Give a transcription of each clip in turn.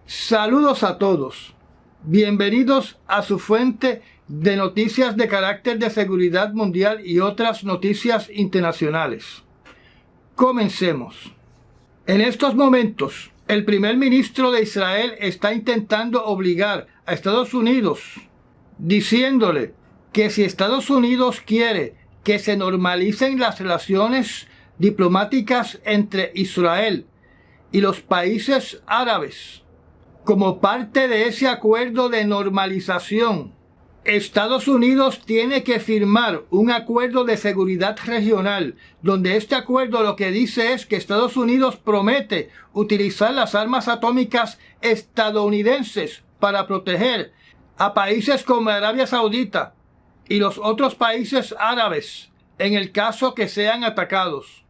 Saludos a todos. Bienvenidos a su fuente de noticias de carácter de seguridad mundial y otras noticias internacionales. Comencemos. En estos momentos, el primer ministro de Israel está intentando obligar a Estados Unidos, diciéndole que si Estados Unidos quiere que se normalicen las relaciones diplomáticas entre Israel y los países árabes, como parte de ese acuerdo de normalización, Estados Unidos tiene que firmar un acuerdo de seguridad regional, donde este acuerdo lo que dice es que Estados Unidos promete utilizar las armas atómicas estadounidenses para proteger a países como Arabia Saudita y los otros países árabes en el caso que sean atacados.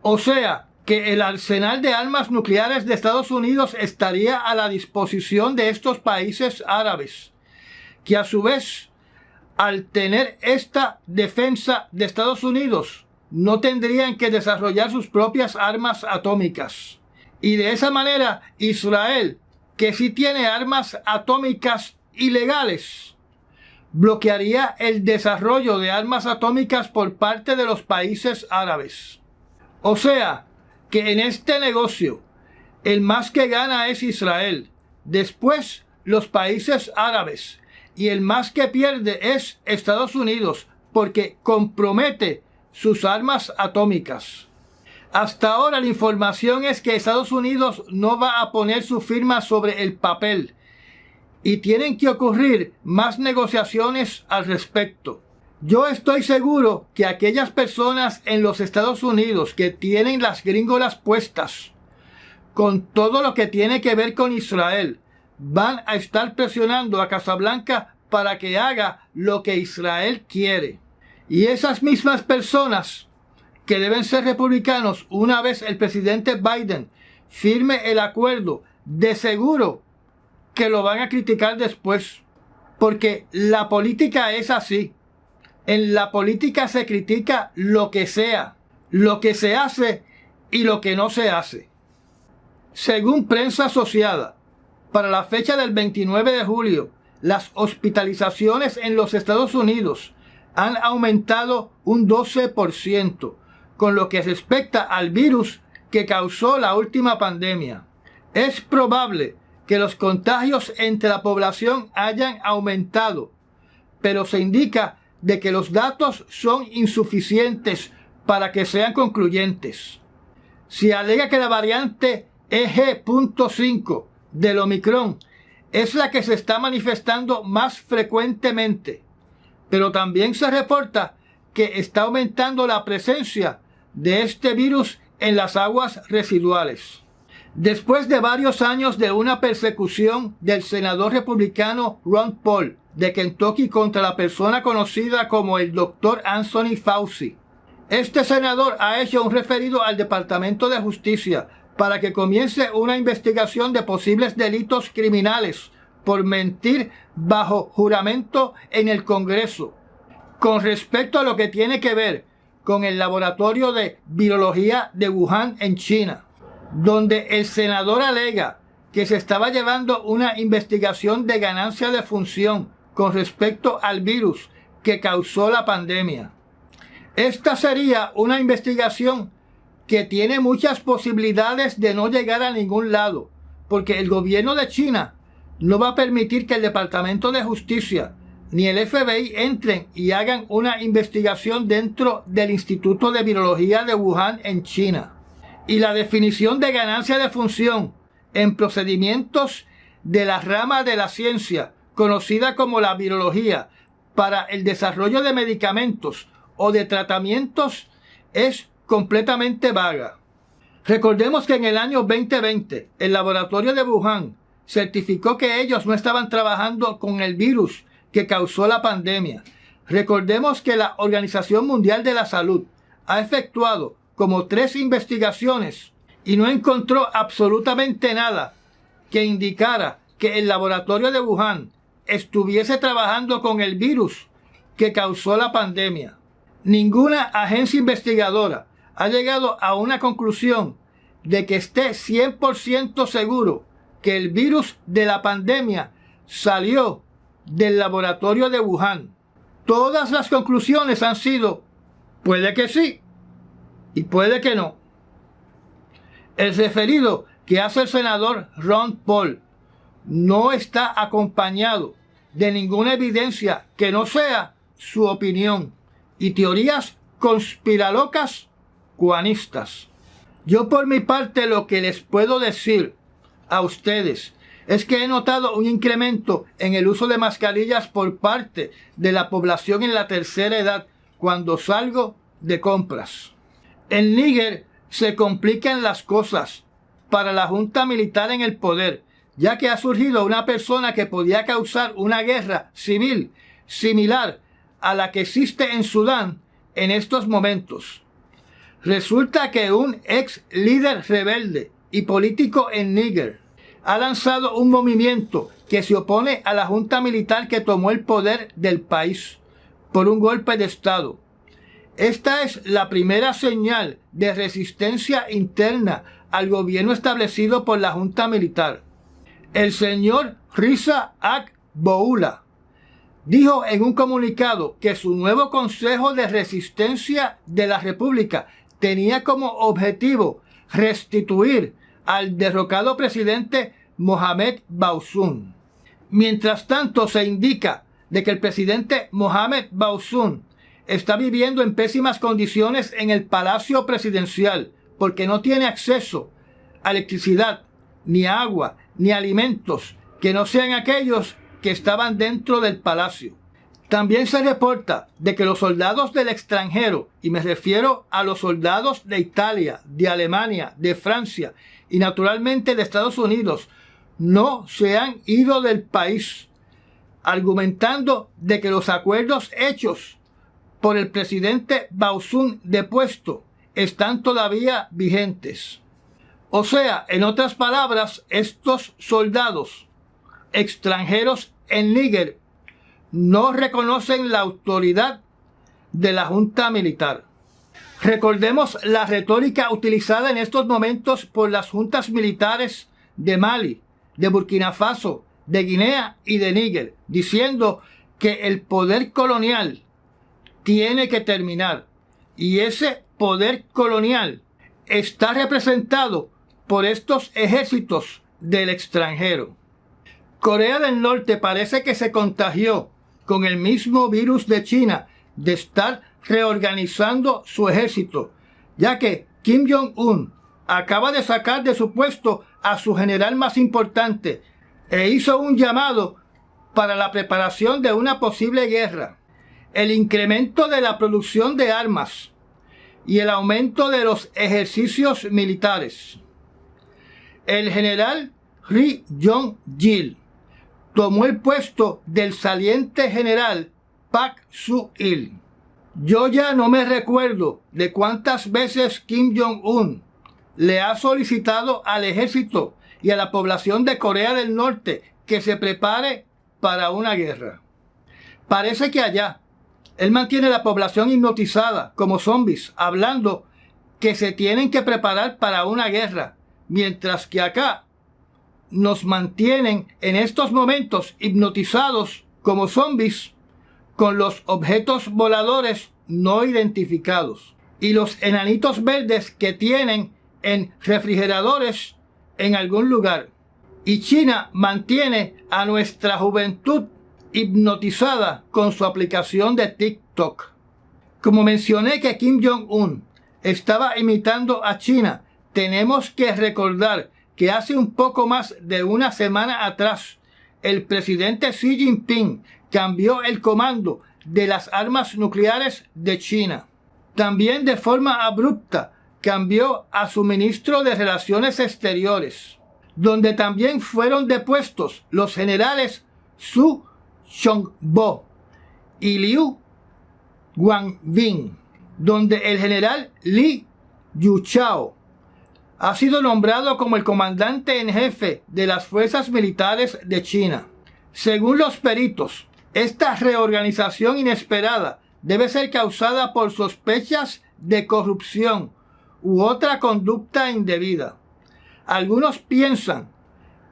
O sea, que el arsenal de armas nucleares de Estados Unidos estaría a la disposición de estos países árabes, que a su vez, al tener esta defensa de Estados Unidos, no tendrían que desarrollar sus propias armas atómicas. Y de esa manera, Israel, que sí tiene armas atómicas ilegales, bloquearía el desarrollo de armas atómicas por parte de los países árabes. O sea, que en este negocio el más que gana es Israel, después los países árabes y el más que pierde es Estados Unidos porque compromete sus armas atómicas. Hasta ahora la información es que Estados Unidos no va a poner su firma sobre el papel y tienen que ocurrir más negociaciones al respecto. Yo estoy seguro que aquellas personas en los Estados Unidos que tienen las gringolas puestas con todo lo que tiene que ver con Israel van a estar presionando a Casablanca para que haga lo que Israel quiere. Y esas mismas personas que deben ser republicanos, una vez el presidente Biden firme el acuerdo, de seguro que lo van a criticar después, porque la política es así. En la política se critica lo que sea, lo que se hace y lo que no se hace. Según prensa asociada, para la fecha del 29 de julio, las hospitalizaciones en los Estados Unidos han aumentado un 12%, con lo que respecta al virus que causó la última pandemia. Es probable que los contagios entre la población hayan aumentado, pero se indica de que los datos son insuficientes para que sean concluyentes. Se alega que la variante EG.5 del Omicron es la que se está manifestando más frecuentemente, pero también se reporta que está aumentando la presencia de este virus en las aguas residuales. Después de varios años de una persecución del senador republicano Ron Paul de Kentucky contra la persona conocida como el Dr. Anthony Fauci, este senador ha hecho un referido al Departamento de Justicia para que comience una investigación de posibles delitos criminales por mentir bajo juramento en el Congreso con respecto a lo que tiene que ver con el laboratorio de virología de Wuhan en China, donde el senador alega que se estaba llevando una investigación de ganancia de función con respecto al virus que causó la pandemia. Esta sería una investigación que tiene muchas posibilidades de no llegar a ningún lado, porque el gobierno de China no va a permitir que el Departamento de Justicia ni el FBI entren y hagan una investigación dentro del Instituto de Virología de Wuhan en China. Y la definición de ganancia de función en procedimientos de la rama de la ciencia conocida como la virología para el desarrollo de medicamentos o de tratamientos es completamente vaga. Recordemos que en el año 2020 el laboratorio de Wuhan certificó que ellos no estaban trabajando con el virus que causó la pandemia. Recordemos que la Organización Mundial de la Salud ha efectuado como 3 investigaciones y no encontró absolutamente nada que indicara que el laboratorio de Wuhan estuviese trabajando con el virus que causó la pandemia. Ninguna agencia investigadora ha llegado a una conclusión de que esté 100% seguro que el virus de la pandemia salió del laboratorio de Wuhan. Todas las conclusiones han sido, puede que sí y puede que no. El referido que hace el senador Ron Paul no está acompañado de ninguna evidencia que no sea su opinión y teorías conspiralocas cuanistas. Yo por mi parte lo que les puedo decir a ustedes es que he notado un incremento en el uso de mascarillas por parte de la población en la tercera edad cuando salgo de compras. En Níger se complican las cosas para la junta militar en el poder, ya que ha surgido una persona que podía causar una guerra civil similar a la que existe en Sudán en estos momentos. Resulta que un ex líder rebelde y político en Níger ha lanzado un movimiento que se opone a la junta militar que tomó el poder del país por un golpe de Estado. Esta es la primera señal de resistencia interna al gobierno establecido por la junta militar. El señor Risa Ak-Boula dijo en un comunicado que su nuevo Consejo de Resistencia de la República tenía como objetivo restituir al derrocado presidente Mohamed Bazoum. Mientras tanto, se indica de que el presidente Mohamed Bazoum está viviendo en pésimas condiciones en el Palacio Presidencial porque no tiene acceso a electricidad, ni agua, ni alimentos que no sean aquellos que estaban dentro del palacio. También se reporta de que los soldados del extranjero, y me refiero a los soldados de Italia, de Alemania, de Francia y naturalmente de Estados Unidos, no se han ido del país, argumentando de que los acuerdos hechos por el presidente Bazoum depuesto están todavía vigentes. O sea, en otras palabras, estos soldados extranjeros en Níger no reconocen la autoridad de la junta militar. Recordemos la retórica utilizada en estos momentos por las juntas militares de Mali, de Burkina Faso, de Guinea y de Níger, diciendo que el poder colonial tiene que terminar. Y ese poder colonial está representado por estos ejércitos del extranjero. Corea del Norte parece que se contagió con el mismo virus de China de estar reorganizando su ejército, ya que Kim Jong-un acaba de sacar de su puesto a su general más importante e hizo un llamado para la preparación de una posible guerra. El incremento de la producción de armas y el aumento de los ejercicios militares. El general Ri Yong-gil tomó el puesto del saliente general Pak Su-il. Yo ya no me recuerdo de cuántas veces Kim Jong-un le ha solicitado al ejército y a la población de Corea del Norte que se prepare para una guerra. Parece que allá él mantiene la población hipnotizada como zombies, hablando que se tienen que preparar para una guerra, mientras que acá nos mantienen en estos momentos hipnotizados como zombies con los objetos voladores no identificados y los enanitos verdes que tienen en refrigeradores en algún lugar. Y China mantiene a nuestra juventud hipnotizada con su aplicación de TikTok. Como mencioné que Kim Jong-un estaba imitando a China, tenemos que recordar que hace un poco más de una semana atrás, el presidente Xi Jinping cambió el comando de las armas nucleares de China. También de forma abrupta cambió a su ministro de Relaciones Exteriores, donde también fueron depuestos los generales Su Chong-bo y Liu Guangbin, donde el general Li Yuchao ha sido nombrado como el comandante en jefe de las fuerzas militares de China. Según los peritos, esta reorganización inesperada debe ser causada por sospechas de corrupción u otra conducta indebida. Algunos piensan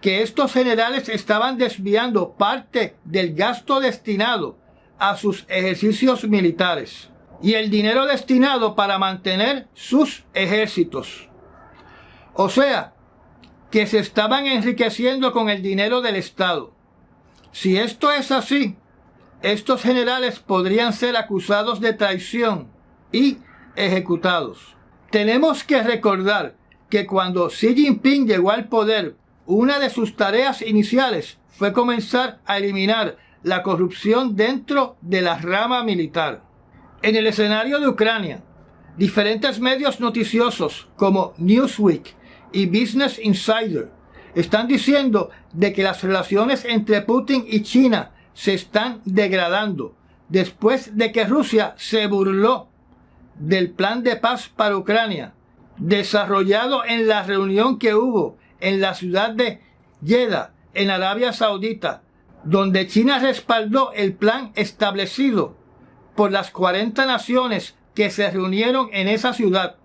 que estos generales estaban desviando parte del gasto destinado a sus ejercicios militares y el dinero destinado para mantener sus ejércitos. O sea, que se estaban enriqueciendo con el dinero del Estado. Si esto es así, estos generales podrían ser acusados de traición y ejecutados. Tenemos que recordar que cuando Xi Jinping llegó al poder, una de sus tareas iniciales fue comenzar a eliminar la corrupción dentro de la rama militar. En el escenario de Ucrania, diferentes medios noticiosos como Newsweek y Business Insider están diciendo de que las relaciones entre Putin y China se están degradando después de que Rusia se burló del plan de paz para Ucrania desarrollado en la reunión que hubo en la ciudad de Jeddah, en Arabia Saudita, donde China respaldó el plan establecido por las 40 naciones que se reunieron en esa ciudad,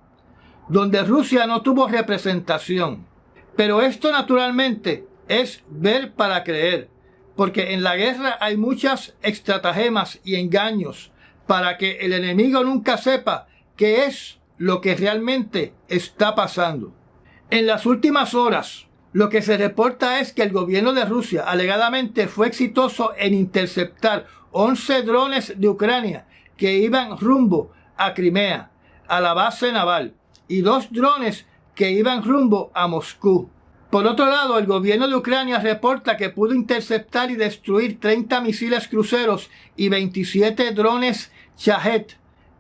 donde Rusia no tuvo representación. Pero esto naturalmente es ver para creer, porque en la guerra hay muchas estratagemas y engaños para que el enemigo nunca sepa qué es lo que realmente está pasando. En las últimas horas, lo que se reporta es que el gobierno de Rusia alegadamente fue exitoso en interceptar 11 drones de Ucrania que iban rumbo a Crimea, a la base naval, y 2 drones que iban rumbo a Moscú. Por otro lado, el gobierno de Ucrania reporta que pudo interceptar y destruir 30 misiles cruceros y 27 drones Shahed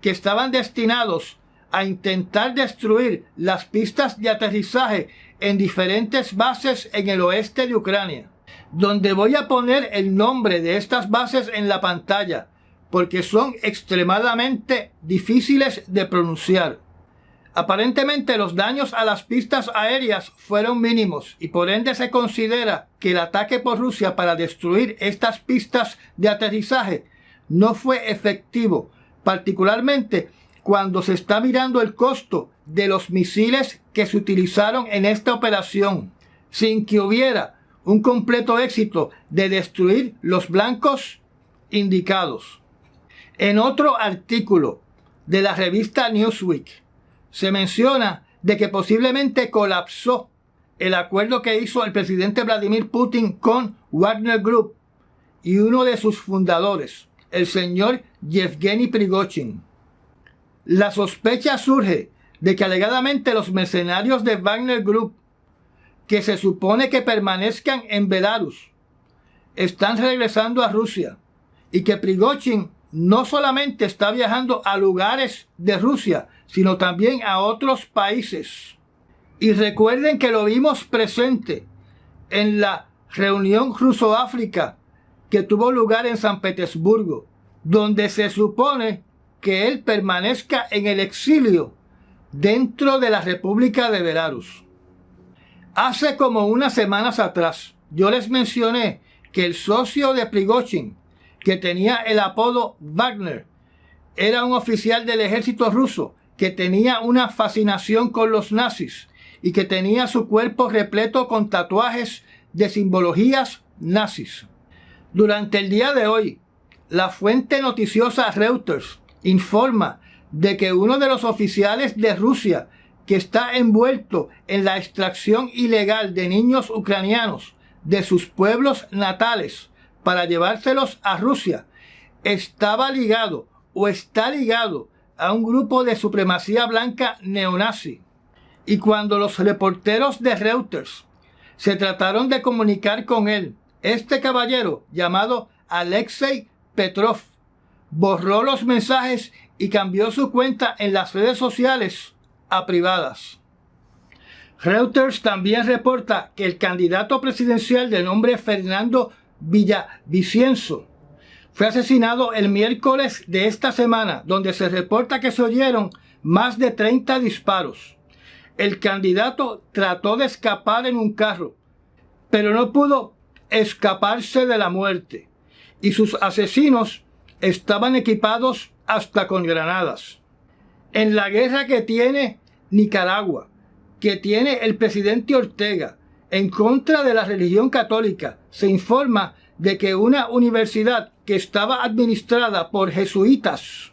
que estaban destinados a intentar destruir las pistas de aterrizaje en diferentes bases en el oeste de Ucrania, donde voy a poner el nombre de estas bases en la pantalla, porque son extremadamente difíciles de pronunciar. Aparentemente los daños a las pistas aéreas fueron mínimos y por ende se considera que el ataque por Rusia para destruir estas pistas de aterrizaje no fue efectivo, particularmente cuando se está mirando el costo de los misiles que se utilizaron en esta operación, sin que hubiera un completo éxito de destruir los blancos indicados. En otro artículo de la revista Newsweek se menciona de que posiblemente colapsó el acuerdo que hizo el presidente Vladimir Putin con Wagner Group y uno de sus fundadores, el señor Yevgeny Prigozhin. La sospecha surge de que alegadamente los mercenarios de Wagner Group, que se supone que permanezcan en Belarus, están regresando a Rusia y que Prigozhin no solamente está viajando a lugares de Rusia, sino también a otros países. Y recuerden que lo vimos presente en la reunión Ruso-África que tuvo lugar en San Petersburgo, donde se supone que él permanezca en el exilio dentro de la República de Belarus. Hace como unas semanas atrás, yo les mencioné que el socio de Prigozhin, que tenía el apodo Wagner, era un oficial del ejército ruso que tenía una fascinación con los nazis y que tenía su cuerpo repleto con tatuajes de simbologías nazis. Durante el día de hoy, la fuente noticiosa Reuters informa de que uno de los oficiales de Rusia que está envuelto en la extracción ilegal de niños ucranianos de sus pueblos natales para llevárselos a Rusia, estaba ligado o está ligado a un grupo de supremacía blanca neonazi. Y cuando los reporteros de Reuters se trataron de comunicar con él, este caballero llamado Alexei Petrov borró los mensajes y cambió su cuenta en las redes sociales a privadas. Reuters también reporta que el candidato presidencial de nombre Fernando Villavicencio fue asesinado el miércoles de esta semana, donde se reporta que se oyeron más de 30 disparos. El candidato trató de escapar en un carro, pero no pudo escaparse de la muerte, y sus asesinos estaban equipados hasta con granadas. En la guerra que tiene Nicaragua, que tiene el presidente Ortega, en contra de la religión católica. Se informa de que una universidad que estaba administrada por jesuitas,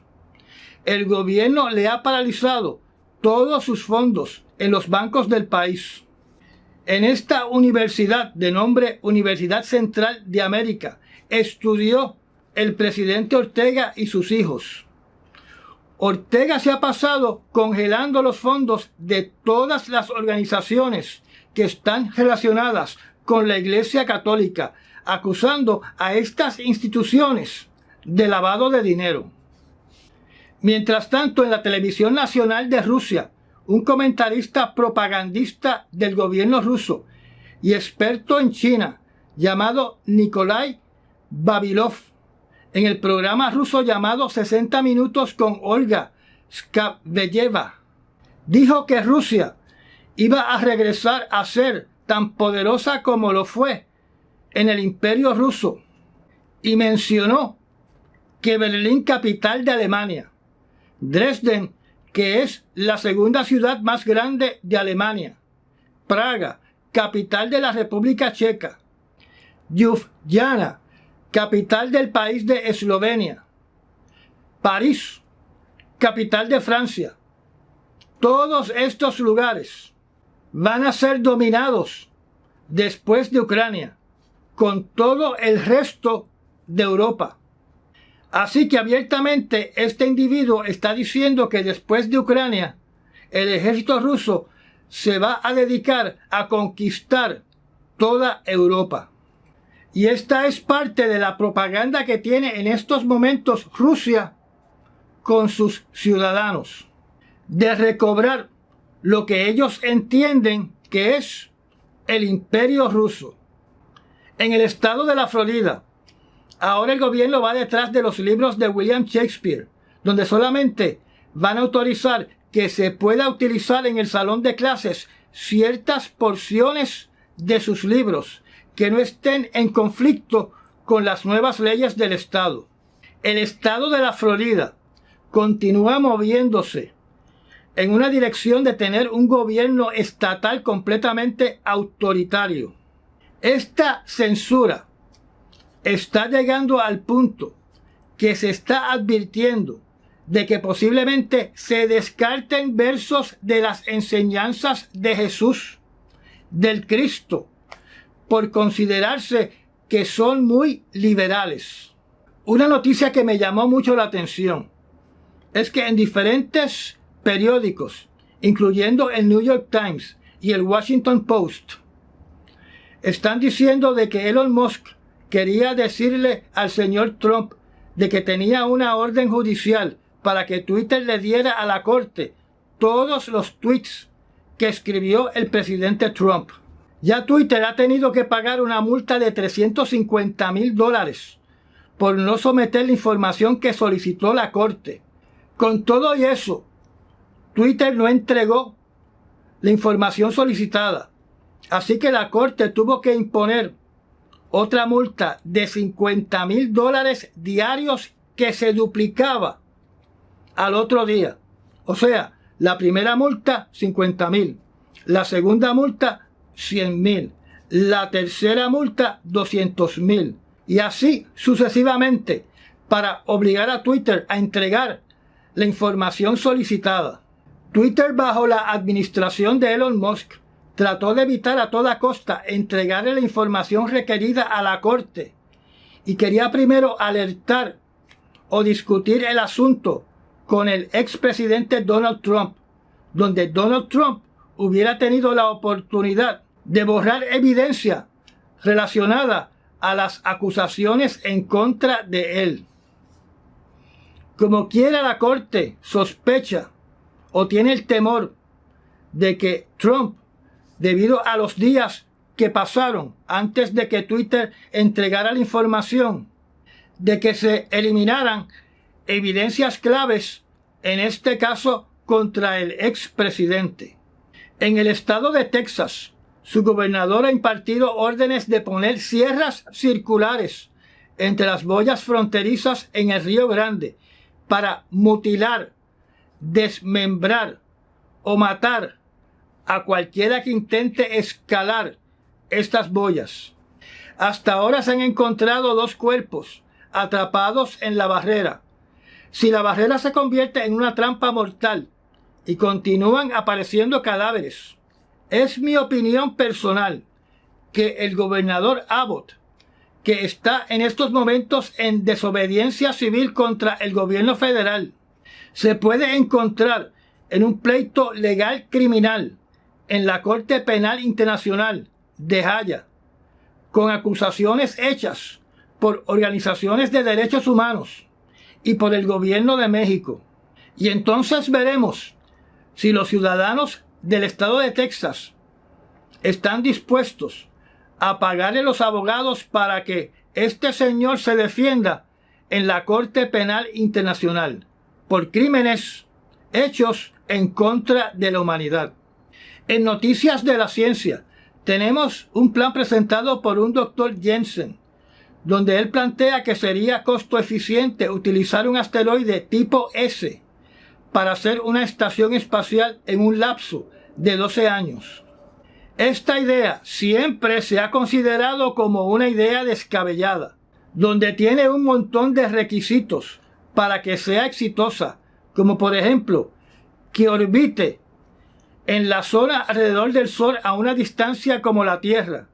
el gobierno le ha paralizado todos sus fondos en los bancos del país. En esta universidad, de nombre Universidad Central de América, estudió el presidente Ortega y sus hijos. Ortega se ha pasado congelando los fondos de todas las organizaciones que están relacionadas con la Iglesia Católica, acusando a estas instituciones de lavado de dinero. Mientras tanto, en la televisión nacional de Rusia, un comentarista propagandista del gobierno ruso y experto en China, llamado Nikolai Vavilov, en el programa ruso llamado 60 Minutos con Olga Skarbeyeva, dijo que Rusia iba a regresar a ser tan poderosa como lo fue en el Imperio Ruso, y mencionó que Berlín, capital de Alemania, Dresden, que es la segunda ciudad más grande de Alemania, Praga, capital de la República Checa, Ljubljana, capital del país de Eslovenia, París, capital de Francia. Todos estos lugares van a ser dominados después de Ucrania, con todo el resto de Europa. Así que abiertamente este individuo está diciendo que después de Ucrania, el ejército ruso se va a dedicar a conquistar toda Europa. Y esta es parte de la propaganda que tiene en estos momentos Rusia con sus ciudadanos, de recobrar lo que ellos entienden que es el imperio ruso. En el estado de la Florida, ahora el gobierno va detrás de los libros de William Shakespeare, donde solamente van a autorizar que se pueda utilizar en el salón de clases ciertas porciones de sus libros que no estén en conflicto con las nuevas leyes del estado. El estado de la Florida continúa moviéndose en una dirección de tener un gobierno estatal completamente autoritario. Esta censura está llegando al punto que se está advirtiendo de que posiblemente se descarten versos de las enseñanzas de Jesús, del Cristo, por considerarse que son muy liberales. Una noticia que me llamó mucho la atención es que en diferentes periódicos, incluyendo el New York Times y el Washington Post, están diciendo de que Elon Musk quería decirle al señor Trump de que tenía una orden judicial para que Twitter le diera a la corte todos los tweets que escribió el presidente Trump. Ya Twitter ha tenido que pagar una multa de $350,000 por no someter la información que solicitó la corte. Con todo y eso, Twitter no entregó la información solicitada. Así que la corte tuvo que imponer otra multa de $50,000 diarios que se duplicaba al otro día. O sea, la primera multa, 50,000. La segunda multa, 100,000. La tercera multa, 200,000. Y así sucesivamente, para obligar a Twitter a entregar la información solicitada. Twitter, bajo la administración de Elon Musk, trató de evitar a toda costa entregarle la información requerida a la corte y quería primero alertar o discutir el asunto con el expresidente Donald Trump, donde Donald Trump hubiera tenido la oportunidad de borrar evidencia relacionada a las acusaciones en contra de él. Como quiera, la corte sospecha o tiene el temor de que Trump, debido a los días que pasaron antes de que Twitter entregara la información, de que se eliminaran evidencias claves, en este caso contra el expresidente. En el estado de Texas, su gobernador ha impartido órdenes de poner sierras circulares entre las boyas fronterizas en el Río Grande para mutilar, desmembrar o matar a cualquiera que intente escalar estas boyas. Hasta ahora se han encontrado 2 cuerpos atrapados en la barrera. Si la barrera se convierte en una trampa mortal y continúan apareciendo cadáveres, es mi opinión personal que el gobernador Abbott, que está en estos momentos en desobediencia civil contra el gobierno federal, se puede encontrar en un pleito legal criminal en la Corte Penal Internacional de Haya, con acusaciones hechas por organizaciones de derechos humanos y por el gobierno de México. Y entonces veremos si los ciudadanos del estado de Texas están dispuestos a pagarle los abogados para que este señor se defienda en la Corte Penal Internacional por crímenes hechos en contra de la humanidad. En Noticias de la Ciencia tenemos un plan presentado por un doctor Jensen, donde él plantea que sería costo eficiente utilizar un asteroide tipo S para hacer una estación espacial en un lapso de 12 años. Esta idea siempre se ha considerado como una idea descabellada, donde tiene un montón de requisitos para que sea exitosa, como por ejemplo, que orbite en la zona alrededor del Sol a una distancia como la Tierra,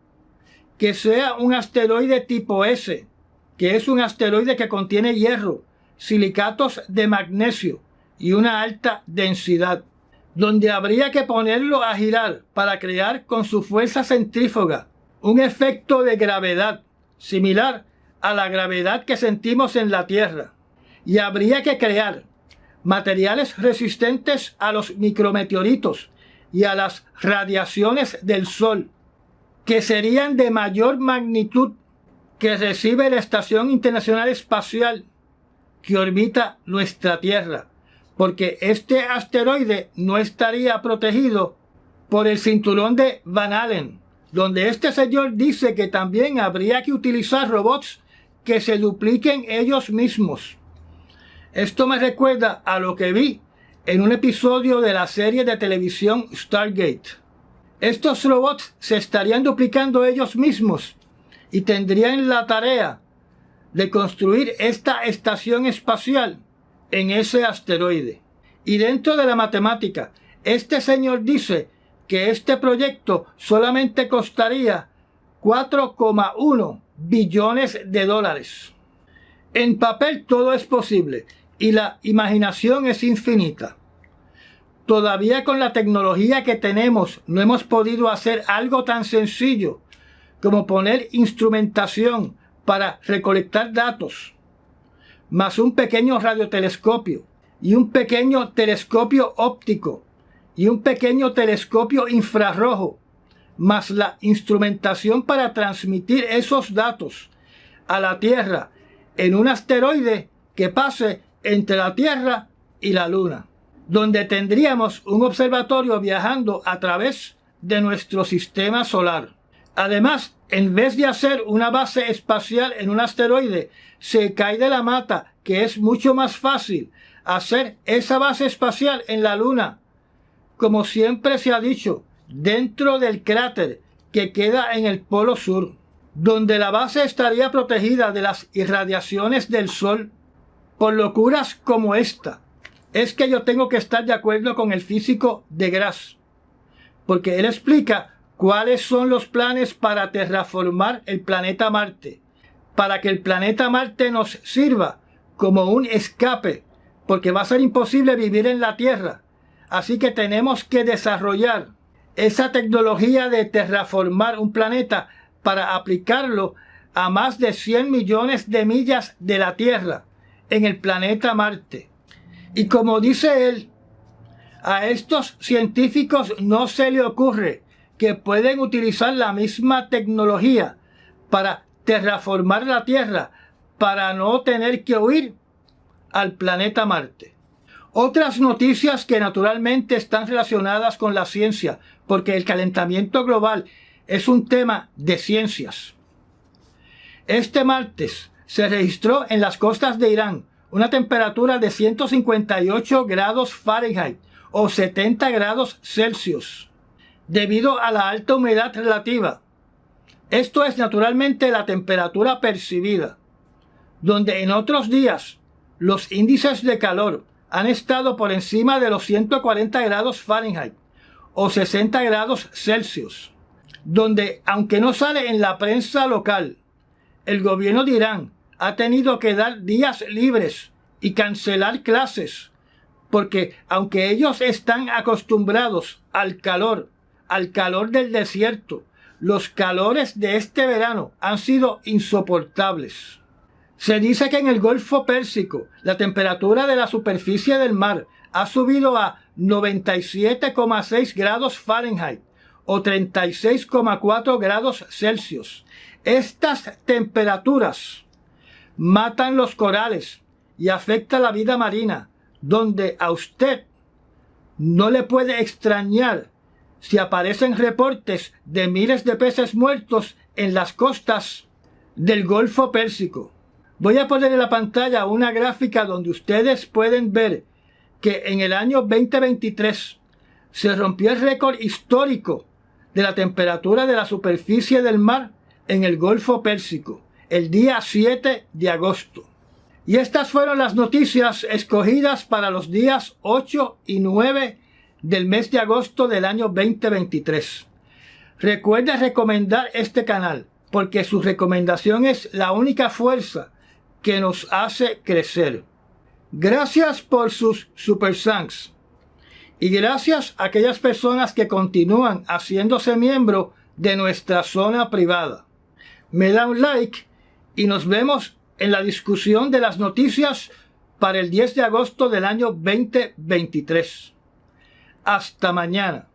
que sea un asteroide tipo S, que es un asteroide que contiene hierro, silicatos de magnesio y una alta densidad, donde habría que ponerlo a girar para crear con su fuerza centrífuga un efecto de gravedad similar a la gravedad que sentimos en la Tierra, y habría que crear materiales resistentes a los micrometeoritos y a las radiaciones del Sol, que serían de mayor magnitud que recibe la Estación Internacional Espacial que orbita nuestra Tierra, porque este asteroide no estaría protegido por el cinturón de Van Allen, donde este señor dice que también habría que utilizar robots que se dupliquen ellos mismos. Esto me recuerda a lo que vi en un episodio de la serie de televisión Stargate. Estos robots se estarían duplicando ellos mismos y tendrían la tarea de construir esta estación espacial en ese asteroide. Y dentro de la matemática, este señor dice que este proyecto solamente costaría 4,1 billones de dólares. En papel todo es posible y la imaginación es infinita. Todavía con la tecnología que tenemos no hemos podido hacer algo tan sencillo como poner instrumentación para recolectar datos, más un pequeño radiotelescopio y un pequeño telescopio óptico y un pequeño telescopio infrarrojo, más la instrumentación para transmitir esos datos a la Tierra en un asteroide que pase entre la Tierra y la Luna, donde tendríamos un observatorio viajando a través de nuestro sistema solar. Además, en vez de hacer una base espacial en un asteroide, se cae de la mata, que es mucho más fácil hacer esa base espacial en la Luna, como siempre se ha dicho, dentro del cráter que queda en el Polo Sur, donde la base estaría protegida de las irradiaciones del Sol. Por locuras como esta, es que yo tengo que estar de acuerdo con el físico deGrasse, porque él explica cuáles son los planes para terraformar el planeta Marte, para que el planeta Marte nos sirva como un escape, porque va a ser imposible vivir en la Tierra. Así que tenemos que desarrollar esa tecnología de terraformar un planeta para aplicarlo a más de 100 millones de millas de la Tierra en el planeta Marte. Y como dice él, a estos científicos no se le ocurre que pueden utilizar la misma tecnología para terraformar la Tierra para no tener que huir al planeta Marte. Otras noticias que naturalmente están relacionadas con la ciencia, porque el calentamiento global es un tema de ciencias. Este martes se registró en las costas de Irán una temperatura de 158 grados Fahrenheit o 70 grados Celsius, debido a la alta humedad relativa Esto es naturalmente la temperatura percibida, donde en otros días los índices de calor han estado por encima de los 140 grados Fahrenheit o 60 grados Celsius, donde, aunque no sale en la prensa local, el gobierno de Irán ha tenido que dar días libres y cancelar clases, porque aunque ellos están acostumbrados al calor del desierto, los calores de este verano han sido insoportables. Se dice que en el Golfo Pérsico la temperatura de la superficie del mar ha subido a 97,6 grados Fahrenheit o 36,4 grados Celsius. Estas temperaturas matan los corales y afectan la vida marina, donde a usted no le puede extrañar si aparecen reportes de miles de peces muertos en las costas del Golfo Pérsico. Voy a poner en la pantalla una gráfica donde ustedes pueden ver que en el año 2023 se rompió el récord histórico de la temperatura de la superficie del mar en el Golfo Pérsico, el día 7 de agosto. Y estas fueron las noticias escogidas para los días 8 y 9 del mes de agosto del año 2023. Recuerda recomendar este canal, porque su recomendación es la única fuerza que nos hace crecer. Gracias por sus super thanks. Y gracias a aquellas personas que continúan haciéndose miembro de nuestra zona privada. Me da un like y nos vemos en la discusión de las noticias para el 10 de agosto del año 2023. Hasta mañana.